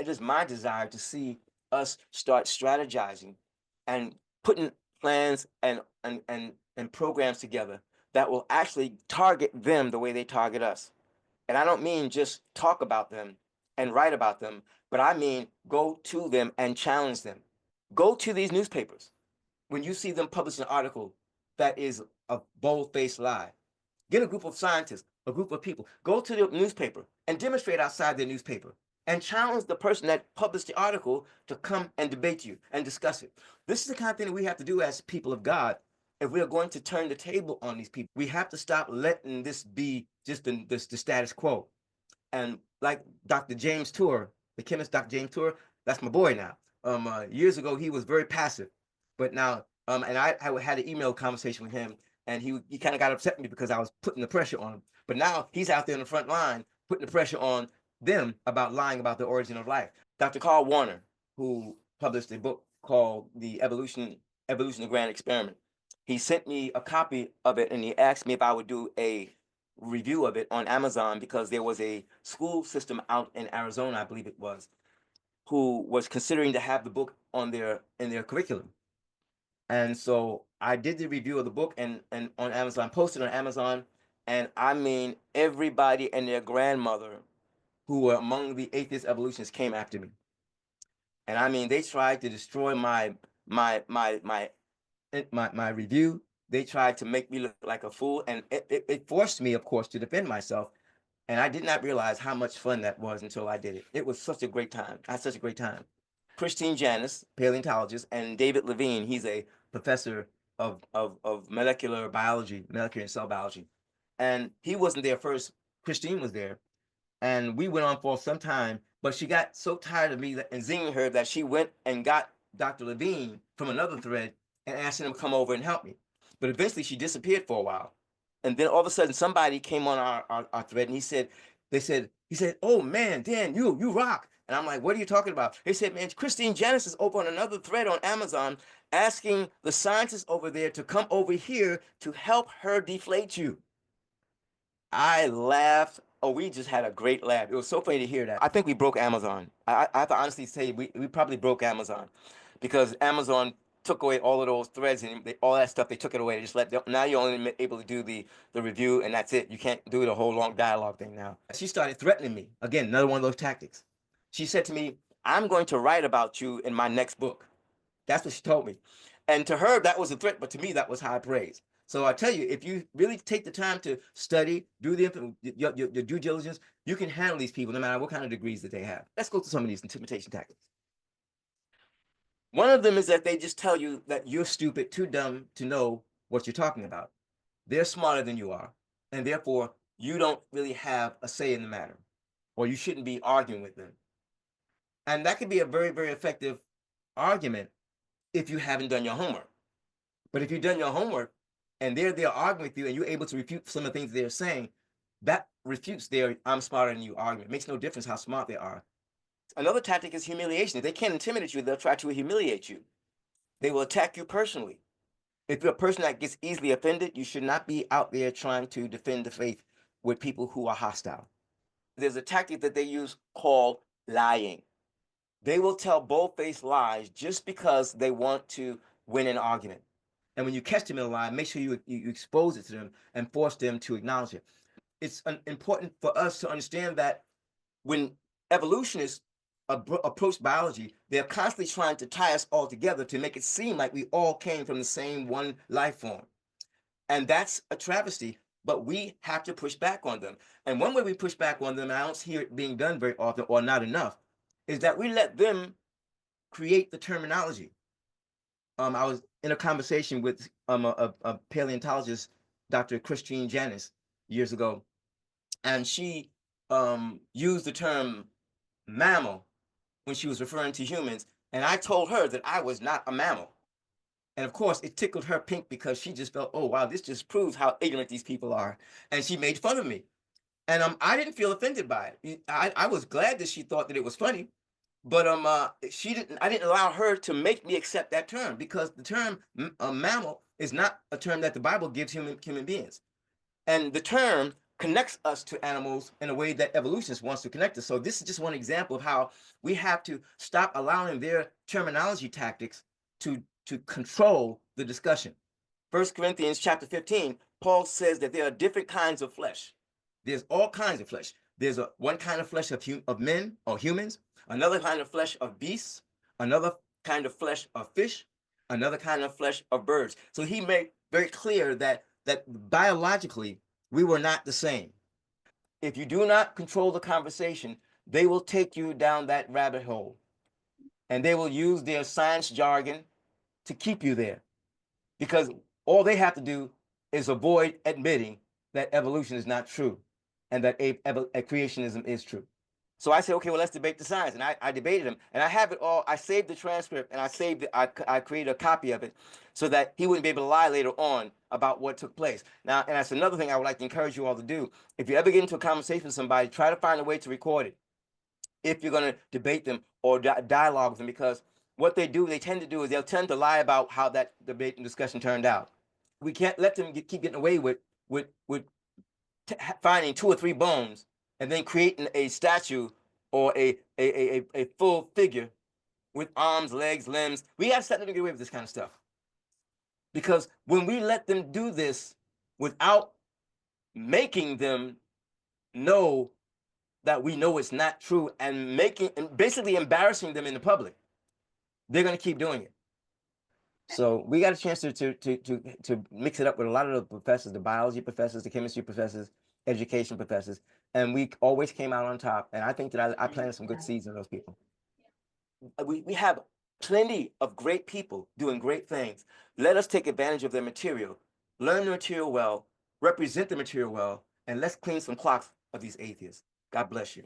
it is my desire to see us start strategizing and putting plans and programs together that will actually target them the way they target us. And I don't mean just talk about them and write about them, but I mean go to them and challenge them. Go to these newspapers when you see them publish an article that is a bold-faced lie. Get a group of scientists, a group of people, go to the newspaper and demonstrate outside the newspaper and challenge the person that published the article to come and debate you and discuss it. This is the kind of thing that we have to do as people of God if we are going to turn the table on these people. We have to stop letting this be just the status quo. And like Dr. James Tour, the chemist Dr. James Tour, that's my boy now. Years ago, he was very passive, but now, and I had an email conversation with him, and he kind of got upset with me because I was putting the pressure on him. But now he's out there in the front line putting the pressure on them about lying about the origin of life. Dr. Carl Warner, who published a book called The Evolution of the Grand Experiment, he sent me a copy of it, and he asked me if I would do a review of it on Amazon because there was a school system out in Arizona, I believe it was, who was considering to have the book on in their curriculum. And so I did the review of the book and on Amazon, posted on Amazon, and I mean everybody and their grandmother who were among the atheist evolutionists came after me. And I mean they tried to destroy my review. They tried to make me look like a fool, and it forced me, of course, to defend myself. And I did not realize how much fun that was until I did it. It was such a great time. I had such a great time. Christine Janis, paleontologist, and David Levine, he's a professor of molecular biology, molecular and cell biology. And he wasn't there first. Christine was there. And we went on for some time, but she got so tired of me and zinging her that she went and got Dr. Levine from another thread and asked him to come over and help me. But eventually she disappeared for a while. And then all of a sudden somebody came on our thread and he said, oh man, Dan, you rock. And I'm like, what are you talking about? He said, man, Christine Janis is over on another thread on Amazon asking the scientists over there to come over here to help her deflate you. I laughed. Oh, we just had a great laugh. It was so funny to hear that. I think we broke Amazon. I have to honestly say we probably broke Amazon because Amazon took away all of those threads and all that stuff. They took it away. They just now you're only able to do the review and that's it. You can't do the whole long dialogue thing now. She started threatening me. Again, another one of those tactics. She said to me, I'm going to write about you in my next book. That's what she told me. And to her, that was a threat, but to me, that was high praise. So I tell you, if you really take the time to study, do your due diligence, you can handle these people no matter what kind of degrees that they have. Let's go through some of these intimidation tactics. One of them is that they just tell you that you're stupid, too dumb to know what you're talking about. They're smarter than you are, and therefore you don't really have a say in the matter, or you shouldn't be arguing with them. And that could be a very, very effective argument if you haven't done your homework. But if you've done your homework and they're arguing with you and you're able to refute some of the things they're saying, that refutes their I'm smarter than you argument. It makes no difference how smart they are. Another tactic is humiliation. If they can't intimidate you, they'll try to humiliate you. They will attack you personally. If you're a person that gets easily offended, you should not be out there trying to defend the faith with people who are hostile. There's a tactic that they use called lying. They will tell bold-faced lies just because they want to win an argument. And when you catch them in a lie, make sure you expose it to them and force them to acknowledge it. It's important for us to understand that when evolutionists approach biology, they're constantly trying to tie us all together to make it seem like we all came from the same one life form. And that's a travesty, but we have to push back on them. And one way we push back on them, and I don't hear it being done very often or not enough, is that we let them create the terminology. I was in a conversation with a paleontologist, Dr. Christine Janis, years ago, and she used the term mammal when she was referring to humans, and I told her that I was not a mammal. And of course, it tickled her pink because she just felt, oh, wow, this just proves how ignorant these people are. And she made fun of me. And I didn't feel offended by it. I was glad that she thought that it was funny. But I didn't allow her to make me accept that term because the term mammal is not a term that the Bible gives human beings. And the term connects us to animals in a way that evolutionists wants to connect us. So this is just one example of how we have to stop allowing their terminology tactics to control the discussion. 1 Corinthians chapter 15, Paul says that there are different kinds of flesh. There's all kinds of flesh. There's one kind of flesh of men or humans, another kind of flesh of beasts, another kind of flesh of fish, another kind of flesh of birds. So he made very clear that biologically we were not the same. If you do not control the conversation, they will take you down that rabbit hole, and they will use their science jargon to keep you there, because all they have to do is avoid admitting that evolution is not true and that a creationism is true. So I said, okay, well, let's debate the science. And I debated him, and I have it all. I saved the transcript, and I created a copy of it so that he wouldn't be able to lie later on about what took place. Now, and that's another thing I would like to encourage you all to do. If you ever get into a conversation with somebody, try to find a way to record it if you're going to debate them or dialogue with them, because what they tend to do is they'll tend to lie about how that debate and discussion turned out. We can't let them keep getting away with finding 2 or 3 bones and then creating a statue or a full figure with arms, legs, limbs. We have to let them get away with this kind of stuff, because when we let them do this without making them know that we know it's not true and basically embarrassing them in the public, they're going to keep doing it. So we got a chance to mix it up with a lot of the professors, the biology professors, the chemistry professors, education professors, and we always came out on top. And I think that I planted some good seeds in those people. We have plenty of great people doing great things. Let us take advantage of their material, learn the material well, represent the material well, and let's clean some clocks of these atheists. God bless you.